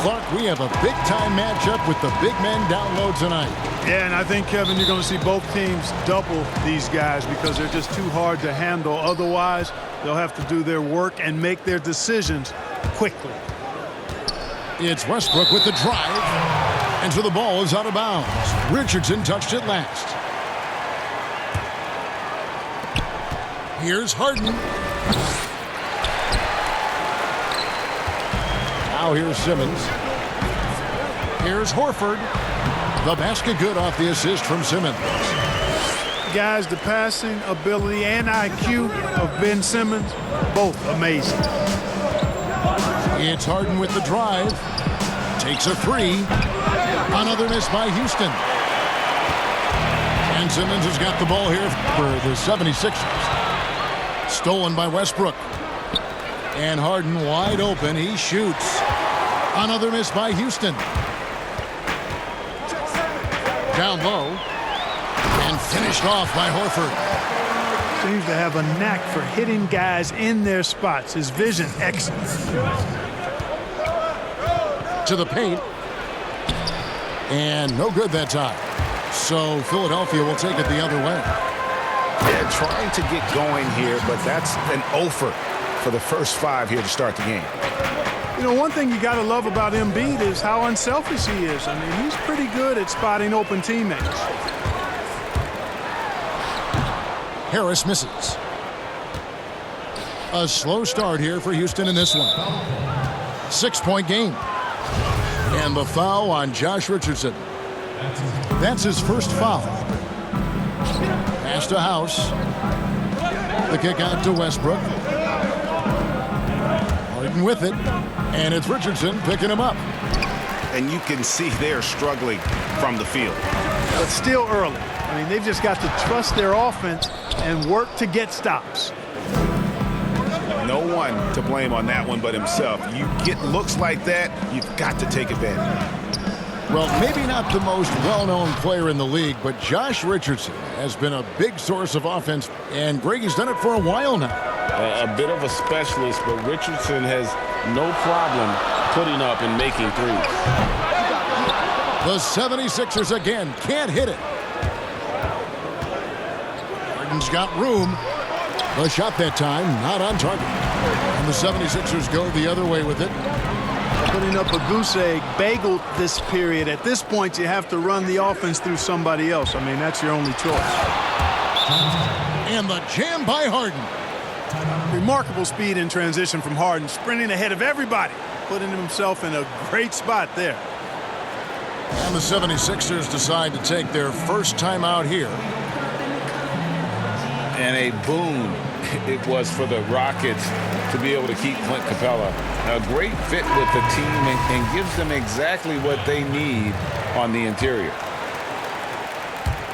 Clark, we have a big-time matchup with the big men down low tonight. Yeah, and I think, Kevin, you're going to see both teams double these guys because they're just too hard to handle. Otherwise, they'll have to do their work and make their decisions quickly. It's Westbrook with the drive. And so the ball is out of bounds. Richardson touched it last. Here's Harden. Now here's Simmons. Here's Horford. The basket good off the assist from Simmons. Guys, the passing ability and IQ of Ben Simmons, both amazing. It's Harden with the drive. Takes a three. Another miss by Houston. And Simmons has got the ball here for the 76ers. Stolen by Westbrook. And Harden wide open. He shoots. Another miss by Houston. Down low. And finished off by Horford. Seems to have a knack for hitting guys in their spots. His vision, excellent. To the paint. And no good that time. So Philadelphia will take it the other way. Yeah, trying to get going here, but that's an offer for the first 5 here to start the game. You know, one thing you got to love about Embiid is how unselfish he is. I mean, he's pretty good at spotting open teammates. Harris misses. A slow start here for Houston in this one. 6-point game. And the foul on Josh Richardson. That's his first foul. Pass to House. The kick out to Westbrook. Harden with it. And it's Richardson picking him up. And you can see they're struggling from the field. But still early. I mean, they've just got to trust their offense and work to get stops. No one to blame on that one but himself. You get looks like that, you've got to take advantage. Well, maybe not the most well-known player in the league, but Josh Richardson has been a big source of offense, and Greggy's done it for a while now. A bit of a specialist, but Richardson has no problem putting up and making threes. The 76ers again can't hit it. Harden's got room. The shot that time, not on target. And the 76ers go the other way with it. Putting up a goose egg, bagel this period. At this point, you have to run the offense through somebody else. I mean, that's your only choice. And the jam by Harden. Remarkable speed in transition from Harden, sprinting ahead of everybody, putting himself in a great spot there. And the 76ers decide to take their first time out here. And a boon it was for the Rockets to be able to keep Clint Capella. A great fit with the team and gives them exactly what they need on the interior.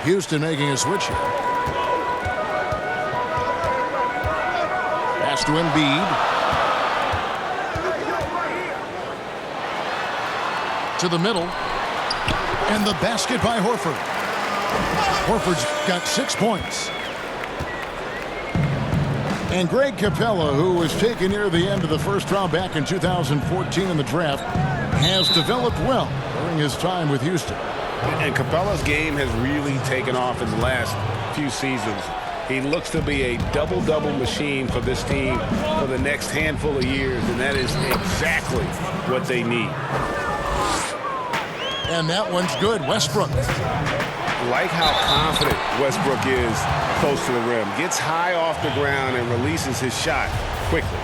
Houston making a switch here. Pass to Embiid. To the middle. And the basket by Horford. Horford's got 6 points. And Greg Capella, who was taken near the end of the first round back in 2014 in the draft, has developed well during his time with Houston. And Capella's game has really taken off in the last few seasons. He looks to be a double-double machine for this team for the next handful of years, and that is exactly what they need. And that one's good. Westbrook. Like how confident Westbrook is close to the rim. Gets high off the ground and releases his shot quickly.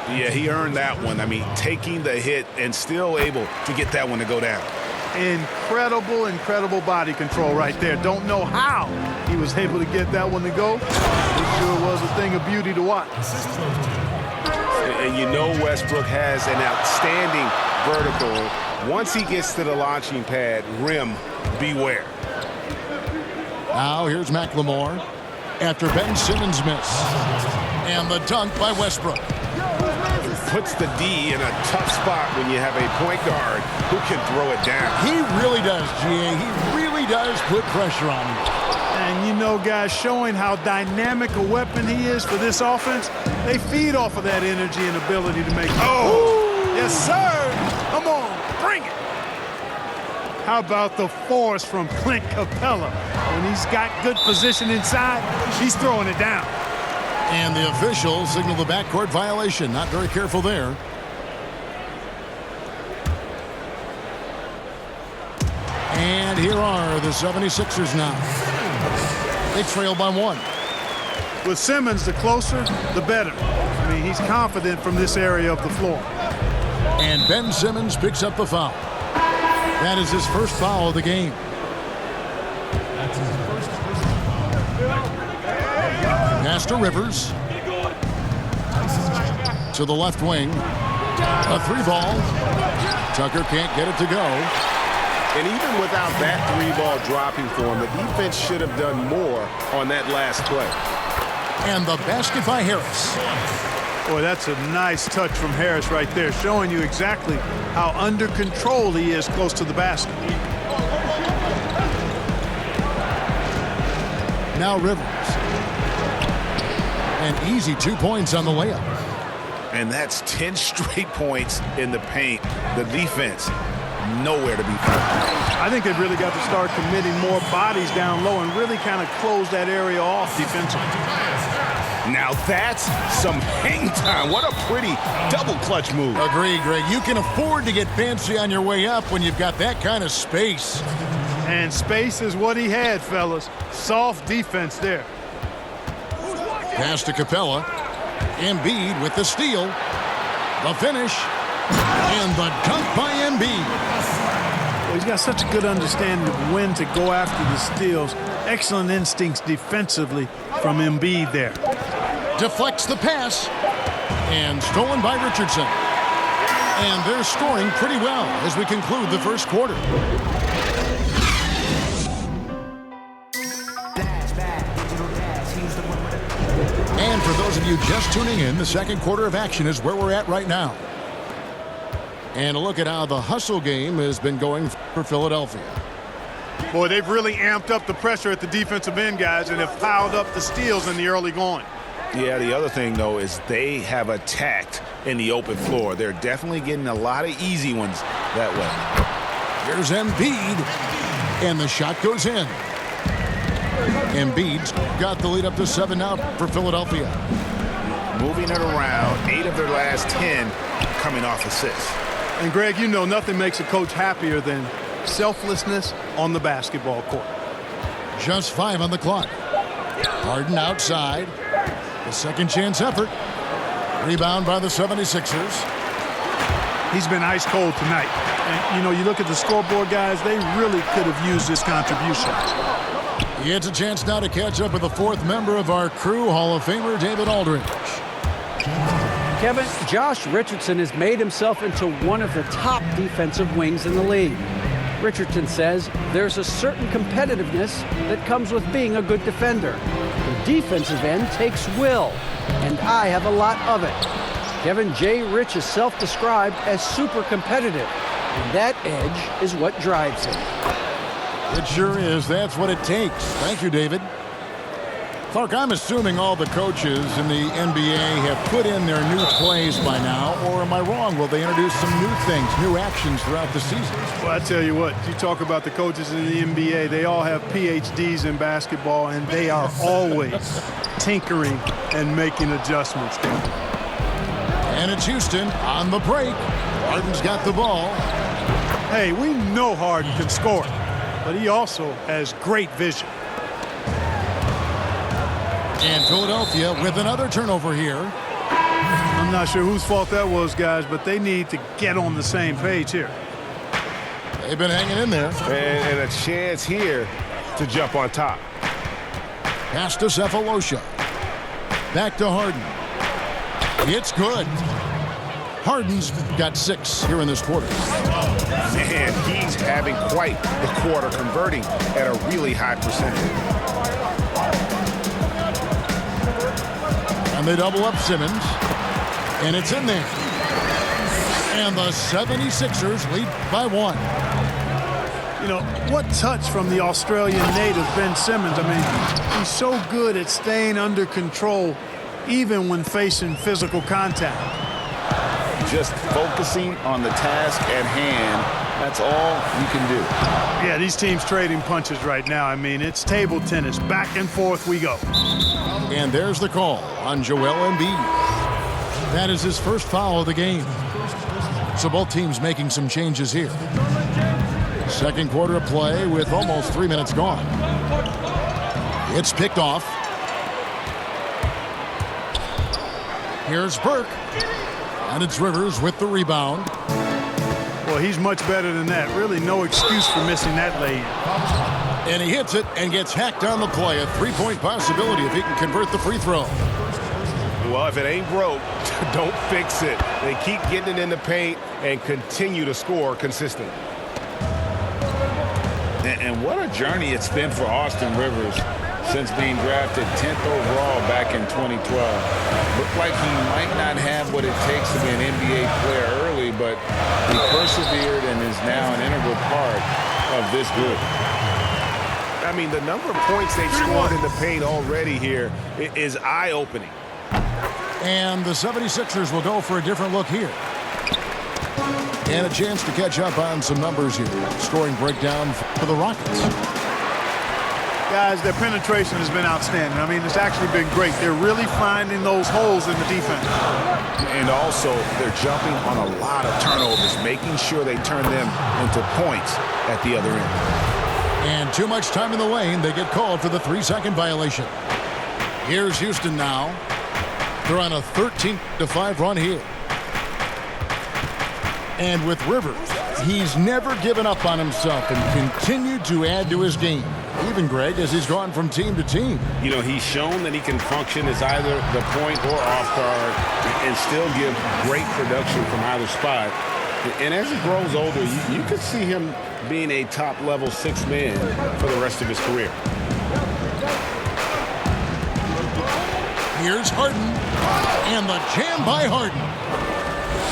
Yeah, he earned that one. I mean, taking the hit and still able to get that one to go down. Incredible, incredible body control right there. Don't know how he was able to get that one to go. It sure was a thing of beauty to watch. And you know Westbrook has an outstanding vertical. Once he gets to the launching pad, rim, beware. Now here's McLemore after Ben Simmons miss. And the dunk by Westbrook. Puts the D in a tough spot when you have a point guard who can throw it down. He really does, GA. He really does put pressure on him. And you know, guys, showing how dynamic a weapon he is for this offense, they feed off of that energy and ability to make. Oh! Yes, sir. Come on, bring it. How about the force from Clint Capella? When he's got good position inside, he's throwing it down. And the official signaled the backcourt violation. Not very careful there. And here are the 76ers now. They trail by 1. With Simmons, the closer, the better. I mean, he's confident from this area of the floor. And Ben Simmons picks up the foul. That is his first foul of the game. Pass to Rivers. To the left wing. A 3-ball. Tucker can't get it to go. And even without that 3-ball dropping for him, the defense should have done more on that last play. And the basket by Harris. Boy, that's a nice touch from Harris right there, showing you exactly how under control he is close to the basket. Now Rivers. An easy 2 points on the layup. And that's 10 straight points in the paint. The defense, nowhere to be found. I think they've really got to start committing more bodies down low and really kind of close that area off defensively. Now that's some hang time. What a pretty double clutch move. Agreed, Greg. You can afford to get fancy on your way up when you've got that kind of space. And space is what he had, fellas. Soft defense there. Pass to Capella. Embiid with the steal. The finish. And the dunk by Embiid. Well, he's got such a good understanding of when to go after the steals. Excellent instincts defensively from Embiid there. Deflects the pass. And stolen by Richardson. And they're scoring pretty well as we conclude the first quarter. And for those of you just tuning in, the second quarter of action is where we're at right now. And a look at how the hustle game has been going for Philadelphia. Boy, they've really amped up the pressure at the defensive end, guys, and have piled up the steals in the early going. Yeah, the other thing, though, is they have attacked in the open floor. They're definitely getting a lot of easy ones that way. Here's Embiid. And the shot goes in. Embiid's got the lead up to 7 now for Philadelphia. Moving it around, 8 of their last 10 coming off assists. And, Greg, you know nothing makes a coach happier than selflessness on the basketball court. Just 5 on the clock. Harden outside. The second chance effort. Rebound by the 76ers. He's been ice cold tonight. And, you know, you look at the scoreboard, guys, they really could have used this contribution. He gets a chance now to catch up with the 4th member of our crew, Hall of Famer David Aldridge. Kevin, Josh Richardson has made himself into one of the top defensive wings in the league. Richardson says there's a certain competitiveness that comes with being a good defender. The defensive end takes will, and I have a lot of it. Kevin J. Rich is self-described as super competitive, and that edge is what drives him. It sure is. That's what it takes. Thank you, David. Clark, I'm assuming all the coaches in the NBA have put in their new plays by now, or am I wrong? Will they introduce some new things, new actions throughout the season? Well, I tell you what, you talk about the coaches in the NBA, they all have PhDs in basketball, and they are always tinkering and making adjustments. And it's Houston on the break. Harden's got the ball. Hey, we know Harden can score, but he also has great vision. And Philadelphia with another turnover here. I'm not sure whose fault that was, guys, but they need to get on the same page here. They've been hanging in there. And a chance here to jump on top. Pass to Cephalosha. Back to Harden. It's good. Harden's got 6 here in this quarter. Man, he's having quite the quarter, converting at a really high percentage. And they double up Simmons. And it's in there. And the 76ers lead by 1. You know, what touch from the Australian native, Ben Simmons. I mean, he's so good at staying under control even when facing physical contact. just focusing on the task at hand. That's all you can do. Yeah, these teams trading punches right now. I mean, it's table tennis. Back and forth we go. And there's the call on Joel Embiid. That is his first foul of the game. So both teams making some changes here. Second quarter of play with almost 3 minutes gone. It's picked off. Here's Burke. And it's Rivers with the rebound. Well, he's much better than that. Really no excuse for missing that lay-in. And he hits it and gets hacked on the play. A three-point possibility if he can convert the free throw. Well, if it ain't broke, don't fix it. They keep getting it in the paint and continue to score consistently. And what a journey it's been for Austin Rivers since being drafted 10th overall back in 2012. Looked like he might not have what it takes to be an NBA player early, but he persevered and is now an integral part of this group. I mean, the number of points they've scored in the paint already here is eye-opening. And the 76ers will go for a different look here. And a chance to catch up on some numbers here. Scoring breakdown for the Rockets. Guys, their penetration has been outstanding. I mean, it's actually been great. They're really finding those holes in the defense. And also, they're jumping on a lot of turnovers, making sure they turn them into points at the other end. And too much time in the lane. They get called for the 3-second violation. Here's Houston now. They're on a 13-5 run here. And with Rivers, he's never given up on himself and continued to add to his game. Even, Greg, as he's gone from team to team. You know, he's shown that he can function as either the point or off guard and still give great production from either spot. And as he grows older, you could see him being a top-level sixth man for the rest of his career. Here's Harden. And the jam by Harden.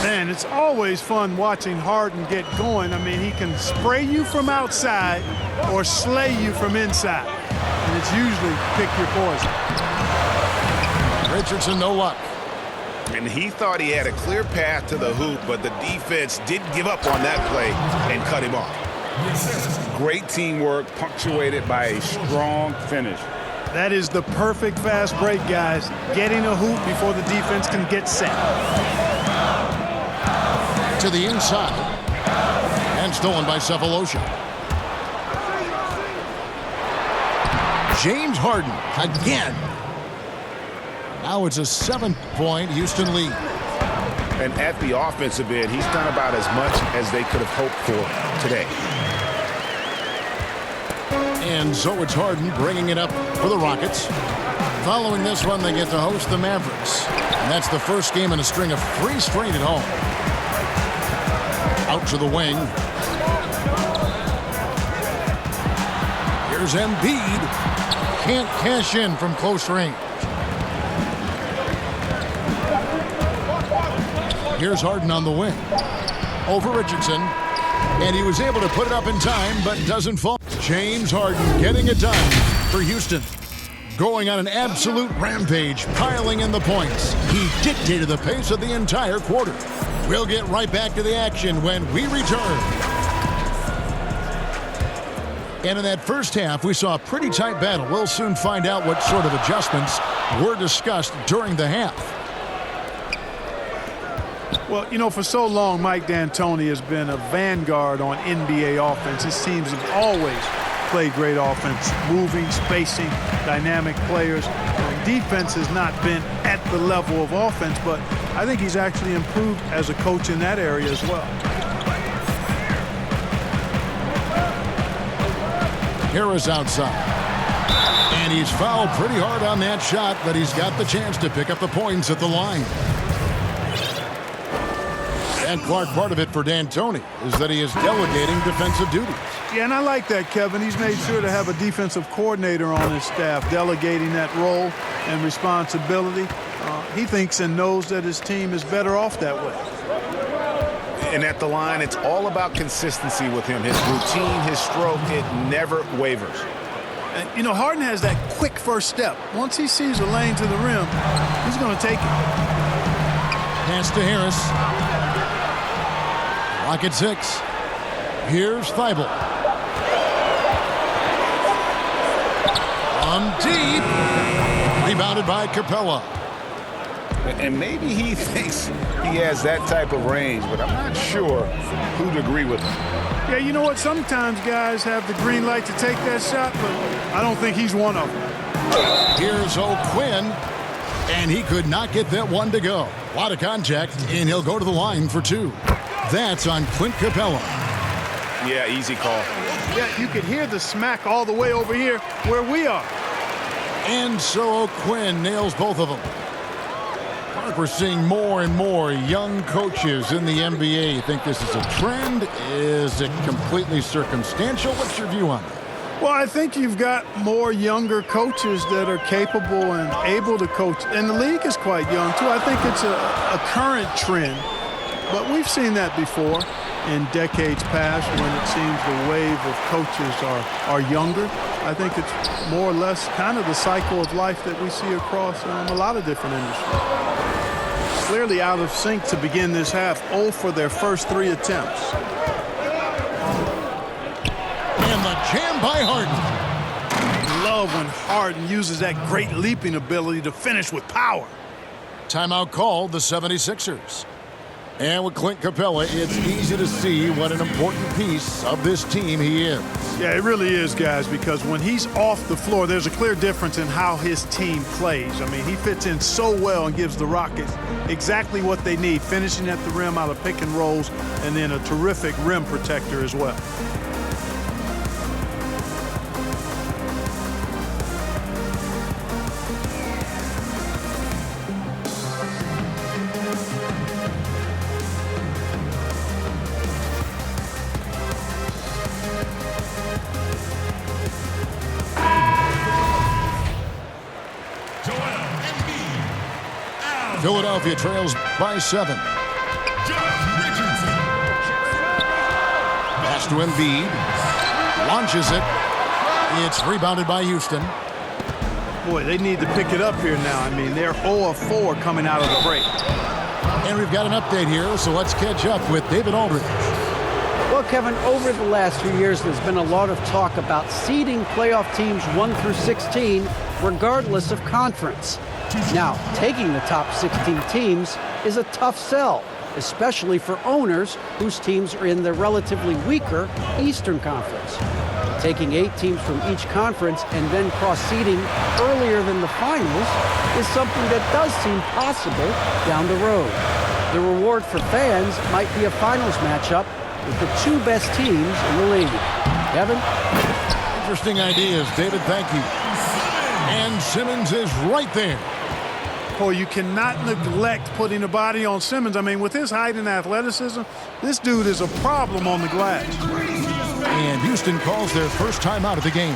Man, it's always fun watching Harden get going. I mean, he can spray you from outside or slay you from inside. And it's usually pick your poison. Richardson, no luck. And he thought he had a clear path to the hoop, but the defense didn't give up on that play and cut him off. Great teamwork punctuated by a strong finish. That is the perfect fast break, guys. Getting a hoop before the defense can get set. To the inside. And stolen by Cephalosha. James Harden again. Now it's a 7-point Houston lead. And at the offensive end, he's done about as much as they could have hoped for today. And so it's Harden bringing it up for the Rockets. Following this one, they get to host the Mavericks. And that's the first game in a string of 3 straight at home. Out to the wing. Here's Embiid. Can't cash in from close range. Here's Harden on the wing. Over Richardson. And he was able to put it up in time, but doesn't fall. James Harden getting it done for Houston. Going on an absolute rampage, piling in the points. He dictated the pace of the entire quarter. We'll get right back to the action when we return. And in that first half, we saw a pretty tight battle. We'll soon find out what sort of adjustments were discussed during the half. Well, you know, for so long, Mike D'Antoni has been a vanguard on NBA offense. His teams have always played great offense, moving, spacing, dynamic players. Defense has not been at the level of offense, but I think he's actually improved as a coach in that area as well. Harris outside. And he's fouled pretty hard on that shot, but he's got the chance to pick up the points at the line. And Clark, part of it for D'Antoni is that he is delegating defensive duties. Yeah, and I like that, Kevin. He's made sure to have a defensive coordinator on his staff, delegating that role and responsibility. He thinks and knows that his team is better off that way. And at the line, it's all about consistency with him. His routine, his stroke, it never wavers. And, you know, Harden has that quick first step. Once he sees a lane to the rim, he's going to take it. Pass to Harris. Rocket 6. Here's Thibault. From deep. Rebounded by Capella. And maybe he thinks he has that type of range, but I'm not sure who'd agree with him. Yeah, you know what? Sometimes guys have the green light to take that shot, but I don't think he's one of them. Here's O'Quinn, and he could not get that one to go. A lot of contact, and he'll go to the line for 2. That's on Clint Capella. Yeah, easy call. Yeah, you can hear the smack all the way over here where we are. And so O'Quinn nails both of them. Mark, we're seeing more and more young coaches in the NBA. You think this is a trend? Is it completely circumstantial? What's your view on that? Well, I think you've got more younger coaches that are capable and able to coach. And the league is quite young, too. I think it's a current trend. But we've seen that before in decades past when it seems the wave of coaches are younger. I think it's more or less kind of the cycle of life that we see across a lot of different industries. Clearly out of sync to begin this half, 0 for their first 3 attempts. And the jam by Harden. Love when Harden uses that great leaping ability to finish with power. Timeout called the 76ers. And with Clint Capella, it's easy to see what an important piece of this team he is. Yeah, it really is, guys, because when he's off the floor, there's a clear difference in how his team plays. I mean, he fits in so well and gives the Rockets exactly what they need, finishing at the rim out of pick and rolls, and then a terrific rim protector as well. Philadelphia trails by 7. Pass to Embiid. Launches it. It's rebounded by Houston. Boy, they need to pick it up here now. I mean, they're 0 of 4 coming out of the break. And we've got an update here, so let's catch up with David Aldridge. Well, Kevin, over the last few years, there's been a lot of talk about seeding playoff teams 1 through 16, regardless of conference. Now, taking the top 16 teams is a tough sell, especially for owners whose teams are in the relatively weaker Eastern Conference. Taking 8 teams from each conference and then cross-seeding earlier than the finals is something that does seem possible down the road. The reward for fans might be a finals matchup with the 2 best teams in the league. Kevin? Interesting ideas, David. Thank you. And Simmons is right there. Boy, you cannot neglect putting a body on Simmons. I mean, with his height and athleticism, this dude is a problem on the glass. And Houston calls their first time out of the game.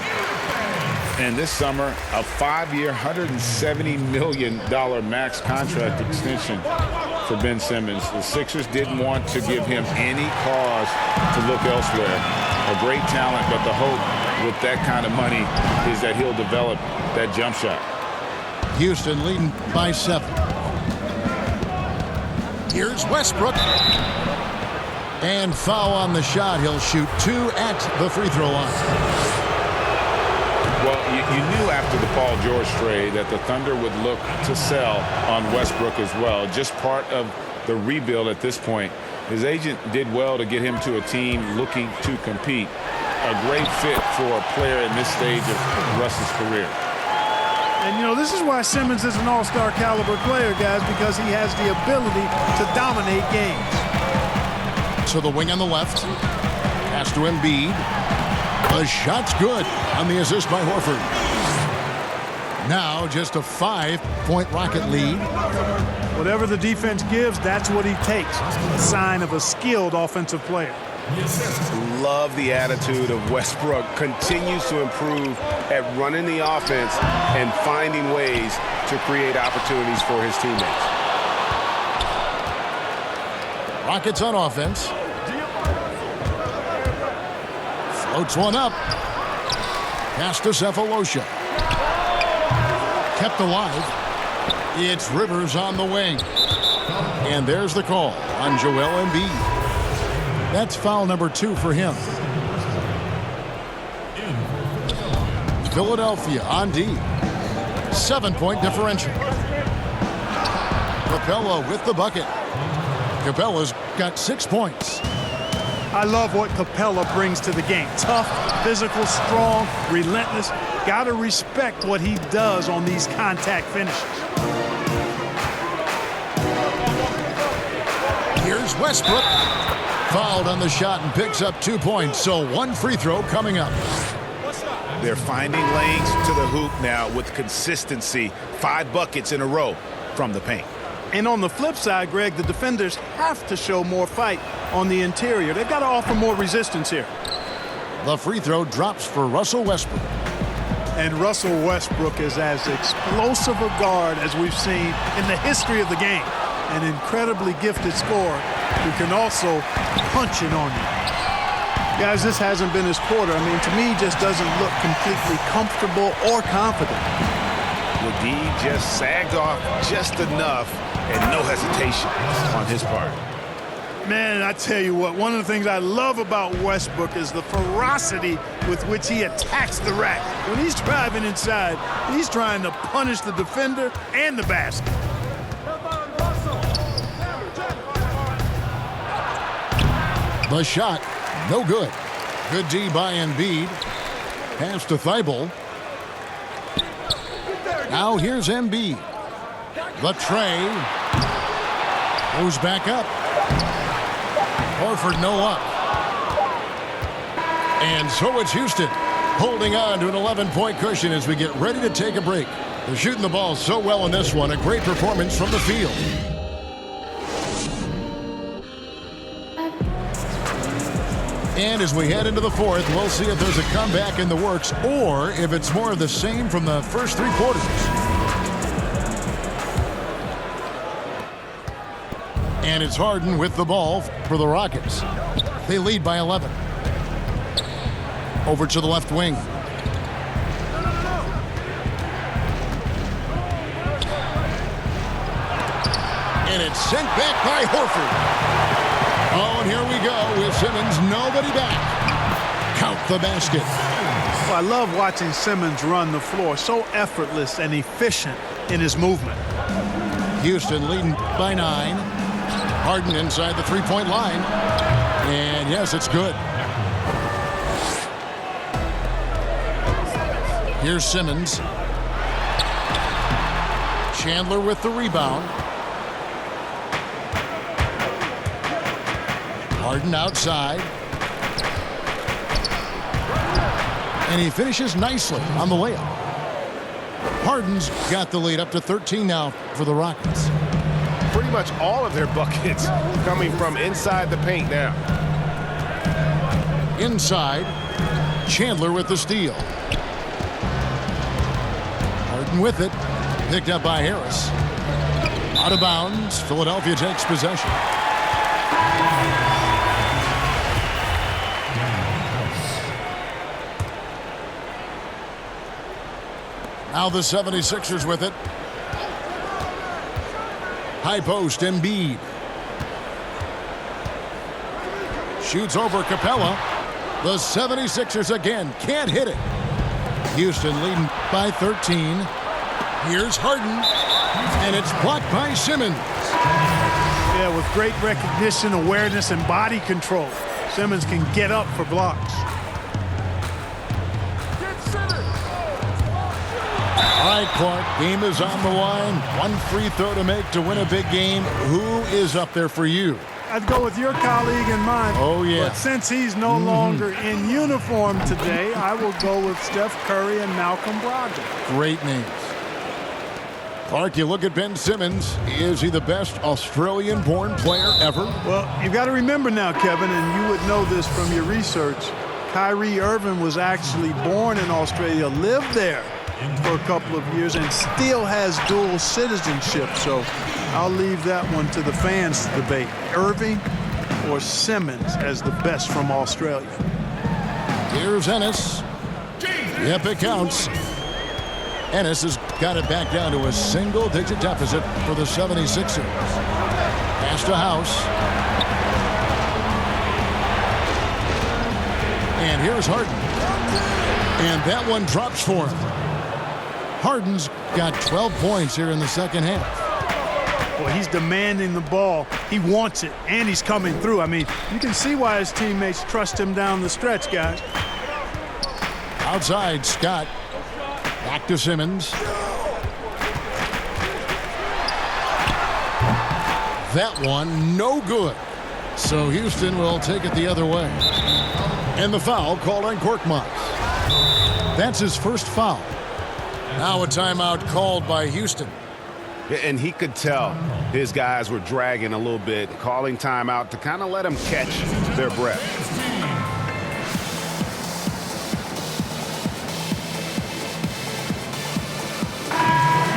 And this summer, a 5-year, $170 million max contract extension for Ben Simmons. The Sixers didn't want to give him any cause to look elsewhere. A great talent, but the hope with that kind of money is that he'll develop that jump shot. Houston leading by 7. Here's Westbrook. And foul on the shot. He'll shoot 2 at the free throw line. Well, you knew after the Paul George trade that the Thunder would look to sell on Westbrook as well. Just part of the rebuild at this point. His agent did well to get him to a team looking to compete. A great fit for a player in this stage of Russ's career. And, you know, this is why Simmons is an all-star caliber player, guys, because he has the ability to dominate games. So the wing on the left. Pass to Embiid. The shot's good on the assist by Horford. Now just a 5-point Rocket lead. Whatever the defense gives, that's what he takes. A sign of a skilled offensive player. Love the attitude of Westbrook. Continues to improve at running the offense and finding ways to create opportunities for his teammates. Rockets on offense. Floats one up. Pass to Cephalosha. Kept alive. It's Rivers on the wing. And there's the call on Joel Embiid. That's foul number 2 for him. Philadelphia on D. 7-point differential. Capella with the bucket. Capella's got 6 points. I love what Capella brings to the game. Tough, physical, strong, relentless. Got to respect what he does on these contact finishes. Here's Westbrook. Fouled on the shot and picks up 2 points. So 1 free throw coming up. They're finding lanes to the hoop now with consistency. 5 buckets in a row from the paint. And on the flip side, Greg, the defenders have to show more fight on the interior. They've got to offer more resistance here. The free throw drops for Russell Westbrook. And Russell Westbrook is as explosive a guard as we've seen in the history of the game. An incredibly gifted scorer who can also punch it on you. Guys, this hasn't been his quarter. I mean, to me, he just doesn't look completely comfortable or confident. The D just sagged off just enough and no hesitation on his part. Man, I tell you what, one of the things I love about Westbrook is the ferocity with which he attacks the rack. When he's driving inside, he's trying to punish the defender and the basket. The shot, no good. Good D by Embiid. Pass to Thibault. Now here's Embiid. The tray. Goes back up. Horford no up. And so it's Houston holding on to an 11-point cushion as we get ready to take a break. They're shooting the ball so well in this one. A great performance from the field. And as we head into the fourth, we'll see if there's a comeback in the works or if it's more of the same from the first 3 quarters. And it's Harden with the ball for the Rockets. They lead by 11. Over to the left wing. And it's sent back by Horford. Oh, and here we go with Simmons. Nobody back. Count the basket. Well, I love watching Simmons run the floor. So effortless and efficient in his movement. Houston leading by 9. Harden inside the 3-point line. And yes, it's good. Here's Simmons. Chandler with the rebound. Harden outside. And he finishes nicely on the layup. Harden's got the lead up to 13 now for the Rockets. Pretty much all of their buckets coming from inside the paint now. Inside, Chandler with the steal. Harden with it. Picked up by Harris. Out of bounds. Philadelphia takes possession. Now the 76ers with it. High post, Embiid. Shoots over Capella. The 76ers again can't hit it. Houston leading by 13. Here's Harden. And it's blocked by Simmons. Yeah, with great recognition, awareness, and body control. Simmons can get up for blocks. All right, Clark, game is on the line. 1 free throw to make to win a big game. Who is up there for you? I'd go with your colleague and mine. Oh, yeah. But since he's no longer in uniform today, I will go with Steph Curry and Malcolm Brogdon. Great names. Clark, you look at Ben Simmons. Is he the best Australian-born player ever? Well, you've got to remember now, Kevin, and you would know this from your research, Kyrie Irving was actually born in Australia, lived there for a couple of years, and still has dual citizenship. So I'll leave that one to the fans to debate. Irving or Simmons as the best from Australia. Here's Ennis. Yep, it counts. Ennis has got it back down to a single-digit deficit for the 76ers. Pass to House. here's Harden. And that one drops for him. Harden's got 12 points here in the second half. Well, he's demanding the ball. He wants it, and he's coming through. I mean, you can see why his teammates trust him down the stretch, guys. Outside, Scott. Back to Simmons. That one, no good. So Houston will take it the other way. And the foul called on Korkmaz. That's his first foul. Now a timeout called by Houston. And he could tell his guys were dragging a little bit, calling timeout to kind of let them catch their breath.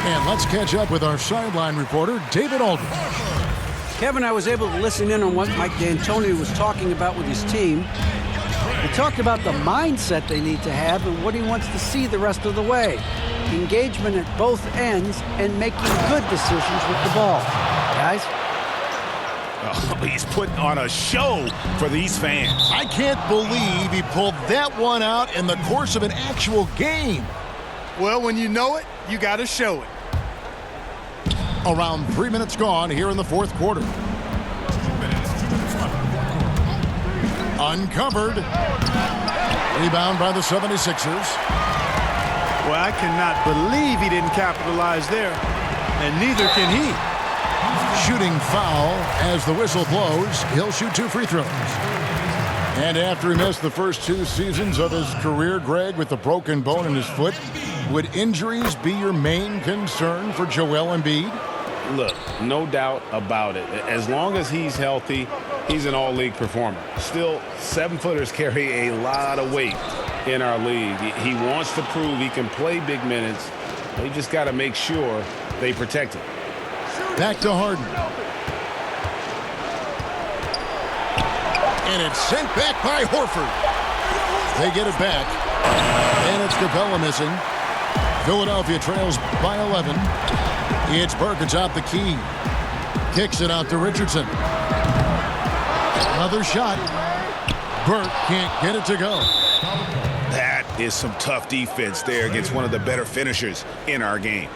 And let's catch up with our sideline reporter, David Aldridge. Kevin, I was able to listen in on what Mike D'Antoni was talking about with his team. He talked about the mindset they need to have and what he wants to see the rest of the way. Engagement at both ends and making good decisions with the ball. Guys? Oh, he's putting on a show for these fans. I can't believe he pulled that one out in the course of an actual game. Well, when you know it, you got to show it. Around 3 minutes gone here in the fourth quarter. Uncovered. Rebound by the 76ers. Well, I cannot believe he didn't capitalize there, and neither can he. Shooting foul as the whistle blows. He'll shoot 2 free throws. And after he missed the first 2 seasons of his career, Greg, with a broken bone in his foot, would injuries be your main concern for Joel Embiid? Look, no doubt about it. As long as he's healthy, he's an all-league performer. Still, 7-footers carry a lot of weight in our league. He wants to prove he can play big minutes. He just got to make sure they protect him. Back to Harden. And it's sent back by Horford. They get it back. And it's Capella missing. Philadelphia trails by 11. It's Burke atop the key. Kicks it out to Richardson. Another shot. Burke can't get it to go. That is some tough defense there against one of the better finishers in our game.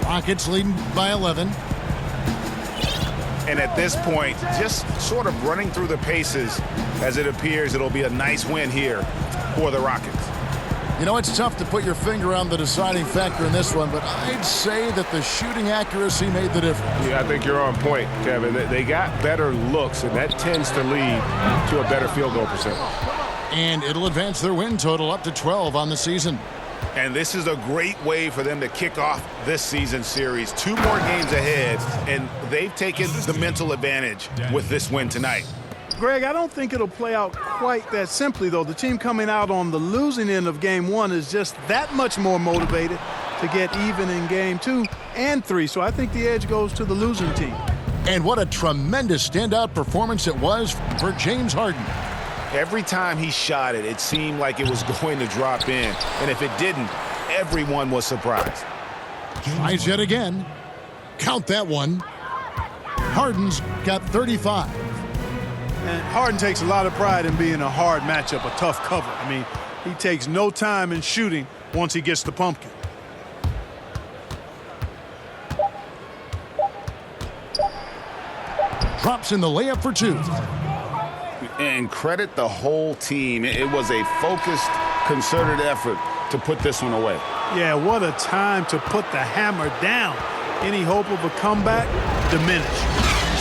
Rockets leading by 11. And at this point, just sort of running through the paces as it appears it'll be a nice win here for the Rockets. You know, it's tough to put your finger on the deciding factor in this one, but I'd say that the shooting accuracy made the difference. Yeah, I think you're on point, Kevin. They got better looks, and that tends to lead to a better field goal percentage. And it'll advance their win total up to 12 on the season. And this is a great way for them to kick off this season series. 2 more games ahead, and they've taken the mental advantage with this win tonight. Greg, I don't think it'll play out quite that simply, though. The team coming out on the losing end of Game 1 is just that much more motivated to get even in Game 2 and 3. So I think the edge goes to the losing team. And what a tremendous standout performance it was for James Harden. Every time he shot it, it seemed like it was going to drop in. And if it didn't, everyone was surprised. Tries yet again. Count that one. Harden's got 35. And Harden takes a lot of pride in being a hard matchup, a tough cover. I mean, he takes no time in shooting once he gets the pumpkin. Drops in the layup for 2. And credit the whole team. It was a focused, concerted effort to put this one away. Yeah, what a time to put the hammer down. Any hope of a comeback diminished.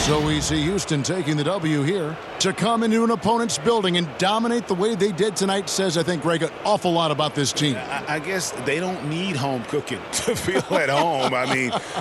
So we see Houston taking the W here. To come into an opponent's building and dominate the way they did tonight says, I think, Greg, an awful lot about this team. I guess they don't need home cooking to feel at home. I mean,